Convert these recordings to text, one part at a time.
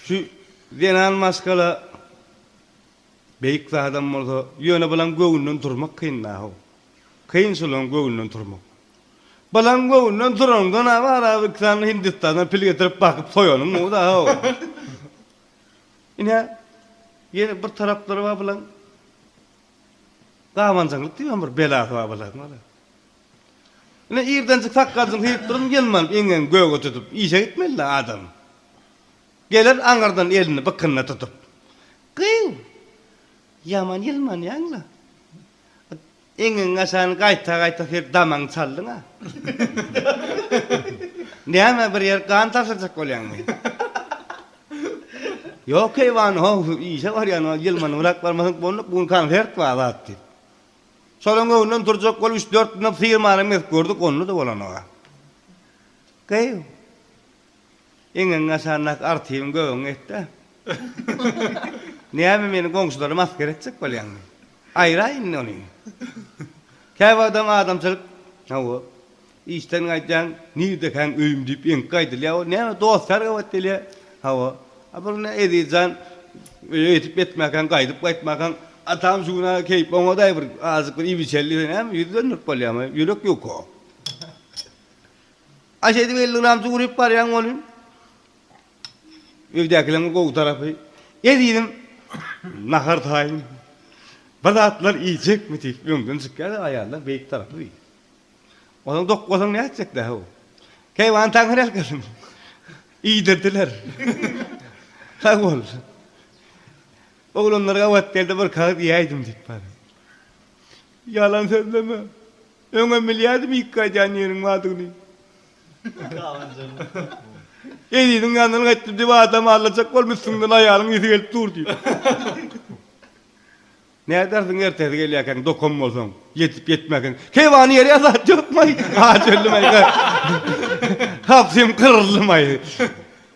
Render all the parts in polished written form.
Şu Zenan maskala beýik adam bolsa ýöne bilen göwünden turmak kynnaw. Kyn sulan göwünden turmak. Balan göwünden turanda na bar abi kan Hindistandan pil getirip bakyp soýanyň o da. Ine ýene bir taraplary bar bilen gamançylyk diýen bir belasy bar bilen. Ine ýerden çyk takkadyň hiç durun gelmän eňen göwge tutup işe gitmeli adam. Gelir aňardan elini bıkkynna tutup. Kıyw. Yaman yelman ýaňla. Eňin aşan gaýta her damaň çaldyň ha. Näme bir ýer kan taşajak bolýarmy? Ýok eýwan ho işe bar ýany yelman urak barmasyň bolup bu konfert baratdy. Şolaň öňünden turjak bolup 3-4 gün firmany mes gördük onu da bolanyga. Kıyw. Eňin aşanak artyň göwüň etdi. Näme meni goňşularym asker etjek bolýarmy? Aýraýyn ony. Käbä adamçylyk, hawa. İşten gaýtjan, nirde kan öýüm diýip eň gaýdylýar. Näme dostlar gawatdylýar. Hawa. Abyny edýän, etip etmäken gaýdyp gaýtmakan atam şuna keýip oňa bir azyk bir ibiçelli näme ýüzlenip bolýarmy? Ýürek ýok o. Aşedy belliram juguryp barýan ony. Evdekilerin gow tarapy. Edýdim nahar taýyn. Balatlar ýyjek mi diýip öňden çykýar aýallar beýik tarapy. Onuň dokgosaň näme etjekler o? Keýwan taňyr elkesim. Iýdirdiler. Sag bol. Oğlanlara watlarda bir kağıt ýaýdym diýip bar. Yalan sözleme. Öňe milliýardy ýykajan ýeriň wadyny. Edýdim ýanyna gaýtdyp diýip adam alacak bolmuşsyňdan aýalyň ýüzü gelip dur diýip. Nädersiň ertesi gelýärken dokun bolsaň, ýetip ýetmäken. Keýwany ýere azat ýokmy? Ha çöldüm. Hapsym kırılmay.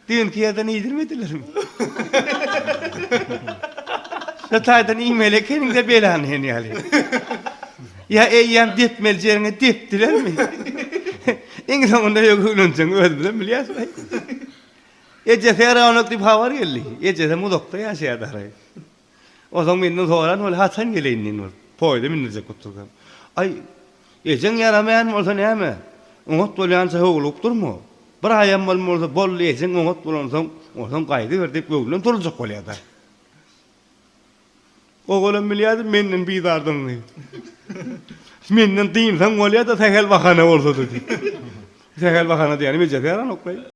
Diýen ki ýerden ýedirmedilermi? Şataýdan iýmele keninde belany henýäli. Ya eýýän depmel jeriňe depdilermi? Eň sonunda ýögülünçeň öldüren bilýärsiň. Ece Ferhanok diýip habar geldi. Ece de mudokda ýaşaýar. O zaman menden soran ol Hasan geleýin ol. Poýda minnize kuturgan. Ay, ejeň ýaramaýan bolsa näme? Oňat bolýança howlup durma. Bir aýam bolmasa bolly ejeň oňat bolansoň, oňan gaýdy berdip göwülen turjak bolýar. Oğlan bilýärdi menden bidardyň. Menden diýin sen bolýar da sehel bahana bolsa dedi. Sehel bahana diýeni bilýär, anokay.